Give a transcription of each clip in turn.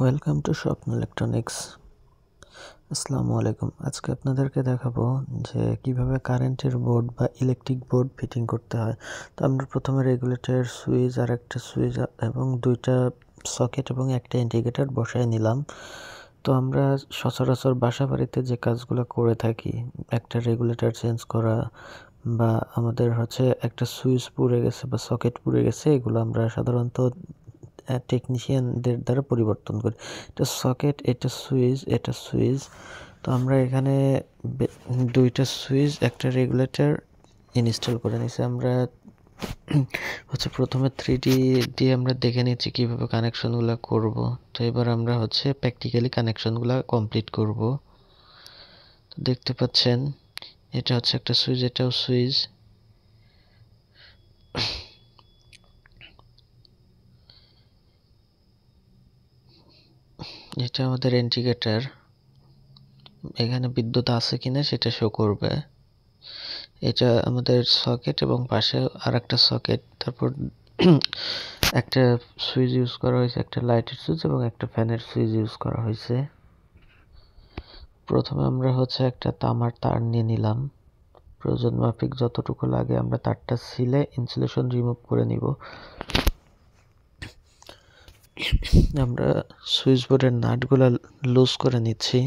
Welcome to স্বপ্ন electronics. আসসালামু আলাইকুম। আজকে আপনাদেরকে দেখাবো যে কিভাবে কারেন্টের বোর্ড বা ইলেকট্রিক বোর্ড ফিটিং করতে হয়। তো আমরা প্রথমে রেগুলেটর সুইচ আর একটা সুইচ এবং দুইটা সকেট এবং একটা ইন্ডিকেটর বসায় নিলাম। তো আমরা সচরাচর বাসা বাড়িতে যে কাজগুলো করে থাকি, একটা রেগুলেটর চেঞ্জ করা বা আমাদের একটা সুইচ পুড়ে গেছে বা সকেট পুড়ে গেছে, এগুলো আমরা সাধারণত টেকনিশিয়ানদের দ্বারা পরিবর্তন করি। এটা সকেট, এটা সুইচ। তো আমরা এখানে দুইটা সুইচ একটা রেগুলেটর ইনস্টল করে নিছি। আমরা প্রথমে 3D দিয়ে আমরা দেখে নিচ্ছি কিভাবে কানেকশনগুলো করব। তো এবার আমরা প্র্যাকটিক্যালি কানেকশনগুলো কমপ্লিট করব। তো দেখতে পাচ্ছেন এটা একটা সুইচ, এটাও সুইচ। এটা আমাদের ইন্ডিকেটর, এখানে বিদ্যুৎ আছে কিনা সেটা শো করবে। এটা আমাদের সকেট এবং পাশে আর একটা সকেট, তারপর একটা সুইচ ইউজ করা হয়েছে, একটা লাইটের সুইচ এবং একটা ফ্যানের সুইচ ইউজ করা হয়েছে। প্রথমে আমরা একটা তামার তার নিয়ে নিলাম, প্রয়োজন মাফিক যতটুকু লাগে আমরা তারটা সিলে ইনসুলেশন রিমুভ করে নিব। আমরা সুইচ বোর্ডের নাটগুলো লুজ করে নিচ্ছি।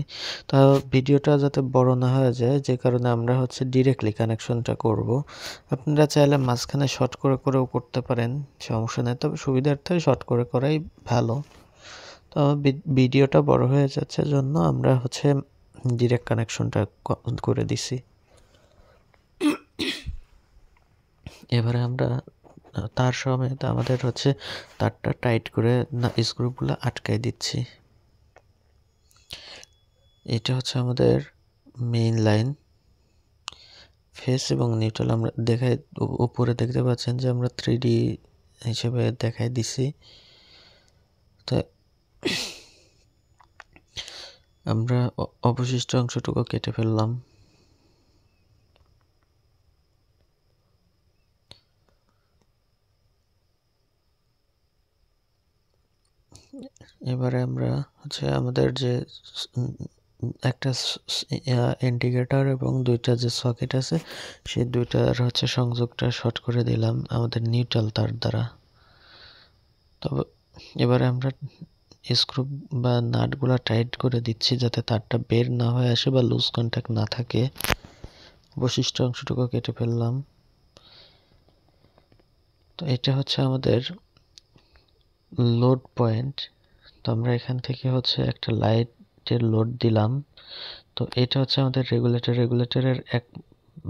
তা ভিডিওটা যাতে বড় না হয়ে যায়, যে কারণে আমরা ডিরেক্টলি কানেকশনটা করব। আপনারা চাইলে মাঝখানে শর্ট করে করেও করতে পারেন, সমস্যা নেই, তবে সুবিধার্থে শর্ট করে করাই ভালো। তো ভিডিওটা বড় হয়ে যাচ্ছে জন্য আমরা ডিরেক্ট কানেকশনটা করে দিছি। এবারে আমরা তার সমেত আমাদের তারটা টাইট করে স্ক্রুগুলো আটকাই দিচ্ছি। এটা আমাদের মেইন লাইন, ফেস এবং নিউট্রাল আমরা দেখাই। উপরে দেখতে পাচ্ছেন যে আমরা 3D হিসেবে দেখাই দিছি। তো আমরা অবশিষ্ট অংশটুকু কেটে ফেললাম। এবারে আমরা আমাদের যে একটা ইন্ডিকেটর এবং দুইটা যে সকেট আছে, সেই দুইটার সংযোগটা শর্ট করে দিলাম আমাদের নিউট্রাল তার দ্বারা। তবে এবারে আমরা স্ক্রু বা নাটগুলা টাইট করে দিচ্ছি যাতে তারটা বের না হয়ে আসে বা লুজ কন্ট্যাক্ট না থাকে। অবশিষ্ট অংশটুকু কেটে ফেললাম। তো এটা আমাদের লোড পয়েন্ট। তো আমরা এখান থেকে একটা লাইটের লোড দিলাম। তো এটা আমাদের রেগুলেটরের এক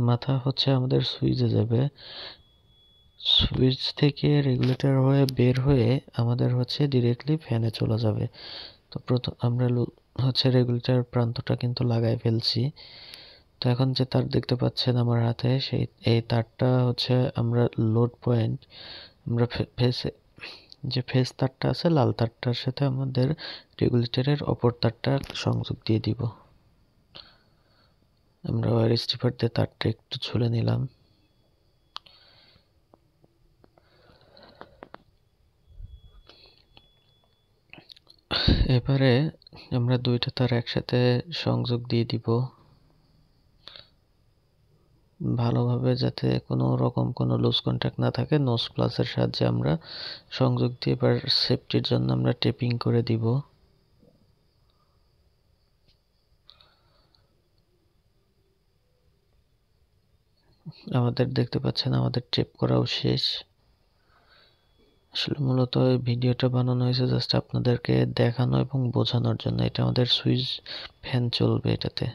মাথা আমাদের সুইচে যাবে। সুইচ থেকে রেগুলেটর হয়ে বের হয়ে আমাদের ডিরেক্টলি ফ্যানে চলে যাবে। তো প্রথম আমরা রেগুলেটর প্রান্তটা কিন্তু লাগাই ফেলছি। তো এখন যে তার দেখতে পাচ্ছেন আমার হাতে, এই তারটা আমরা লোড পয়েন্ট, আমরা ফেস তারটা আছে লাল তারটার সাথে আমাদের রেগুলেটরের অপর তারটা সংযোগ দিয়ে দিব। আমরা ওয়্যার স্টিপার দিয়ে তারটা একটু ছুলে নিলাম। এবারে আমরা দুইটা তার একসাথে সংযোগ দিয়ে দিব ভালোভাবে, যাতে কোনো রকম কোনো লুজ কন্ট্যাক্ট না থাকে। নোজ প্লাসের সাহায্যে আমরা সংযোগ দিয়ে এবার সেফটির জন্য আমরা টেপিং করে দিব। আমাদের দেখতে পাচ্ছেন আমাদের টেপ করাও শেষ। আসলে মূলত এই ভিডিওটা বানানো হয়েছে জাস্ট আপনাদেরকে দেখানো এবং বোঝানোর জন্য। এটা আমাদের সুইচ ফ্যান চলবে এটাতে।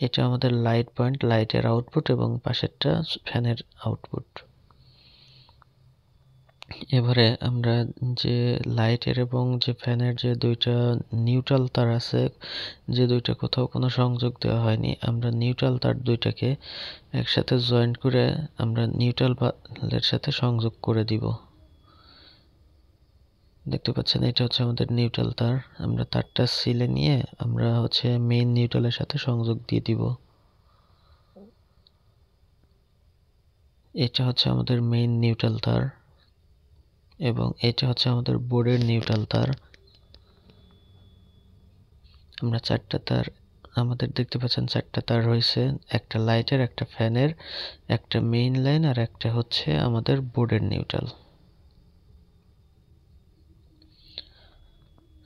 এটা আমাদের লাইট পয়েন্ট, লাইটের আউটপুট এবং পাশেরটা ফ্যানের আউটপুট। এবারে আমরা যে লাইটের এবং যে ফ্যানের যে দুইটা নিউট্রাল তার আছে, যে দুইটা কোথাও কোনো সংযোগ দেওয়া হয়নি, আমরা নিউট্রাল তার দুইটাকে একসাথে জয়েন্ট করে আমরা নিউট্রাল এর সাথে সংযোগ করে দিব। দেখতে পাচ্ছেন এটা আমাদের নিউট্রাল তার। আমরা তারটা সিলে নিয়ে আমরা মেইন নিউট্রালের সাথে সংযোগ দিয়ে দিব। এটা আমাদের মেইন নিউট্রাল তার। এবং এটা হচ্ছে আমাদের বোর্ডের নিউট্রাল তার। আমরা 4টা তার আমাদের দেখতে পাচ্ছেন, 4টা তার রয়েছে, একটা লাইটের, একটা ফ্যানের, একটা মেইন লাইন আর একটা হচ্ছে আমাদের বোর্ডের নিউট্রাল।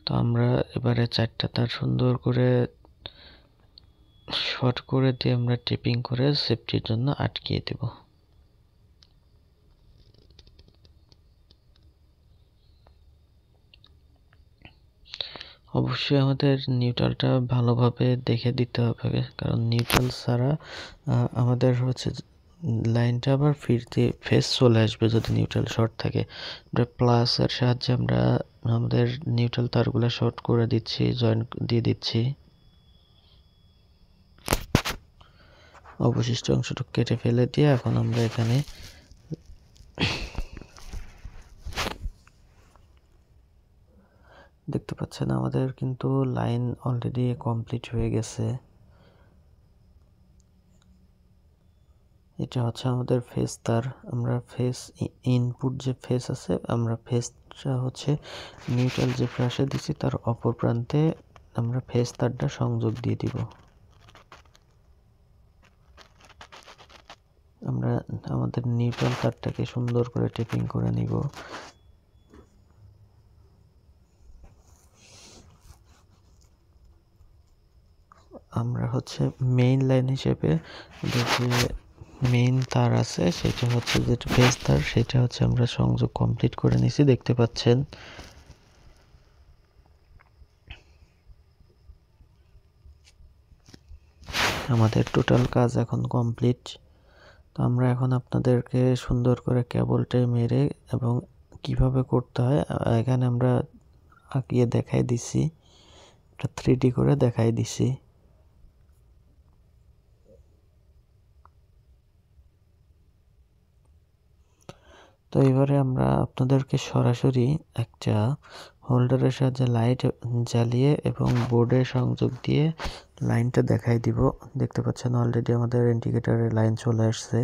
তো আমরা এবারে 4টা তার সুন্দর করে শর্ট করে দিয়ে আমরা টেপিং করে সেফটির জন্য আটকিয়ে দেব। অবশ্যই আমাদের নিউট্রালটা ভালোভাবে দেখে দিতে হবে, কারণ নিউট্রাল ছাড়া আমাদের হচ্ছে লাইনটা আবার ফিরতে ফেস চলে আসবে যদি নিউট্রাল শর্ট থাকে। আমরা প্লাসের সাহায্যে আমরা আমাদের নিউট্রাল তারগুলো শর্ট করে দিচ্ছি, জয়েন দিয়ে দিচ্ছি। অবশিষ্ট অংশটুকু কেটে ফেলে দিয়ে এখন আমরা এখানে দেখতে পাচ্ছেন আমাদের কিন্তু লাইন অলরেডি কমপ্লিট হয়ে গেছে। এটা হচ্ছে আমাদের ফেস তার। আমরা ফেস ইনপুট যে ফেস আছে, আমরা ফেসটা হচ্ছে নিউট্রাল যে ফ্ল্যাশে দিছি তার অপর প্রান্তে আমরা ফেস তারটা সংযোগ দিয়ে দিব। আমরা আমাদের নিউট্রাল তারটাকে সুন্দর করে টেপিং করে নিব। আমরা হচ্ছে মেইন লাইন হিসেবে যে মেইন তার আছে সেটা হচ্ছে যে ফেস তার, সেটা হচ্ছে আমরা সংযোগ কমপ্লিট করে নিছি, দেখতে পাচ্ছেন। আমাদের টোটাল কাজ এখন কমপ্লিট। তো আমরা এখন আপনাদেরকে সুন্দর করে কেবলটাই মেরে এবং কিভাবে করতে হয় এখানে আমরা আঁকিয়ে দেখাই দিছি, একটা 3D করে দেখাই দিছি। তো এবারে আমরা আপনাদেরকে সরাসরি একটা হোল্ডারের সাহায্যে লাইট জ্বালিয়ে এবং বোর্ডে সংযোগ দিয়ে লাইনটা দেখাই দিব। দেখতে পাচ্ছেন অলরেডি আমাদের ইন্ডিকেটরের লাইন চলে আসছে।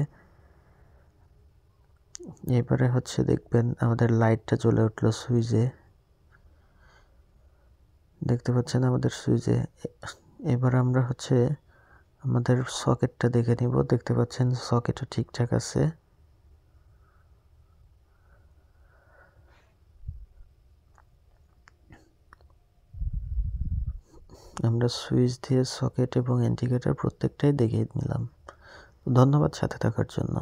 এবারে হচ্ছে দেখবেন আমাদের লাইটটা জ্বলে উঠলো সুইচে, দেখতে পাচ্ছেন আমাদের সুইচে। এবার আমরা হচ্ছে আমাদের সকেটটা দেখে নিব, দেখতে পাচ্ছেন সকেটও ঠিকঠাক আছে। আমরা সুইচ দিয়ে সকেট এবং ইন্ডিকেটর প্রত্যেকটাই দেখিয়ে নিলাম। ধন্যবাদ সাথে থাকার জন্য।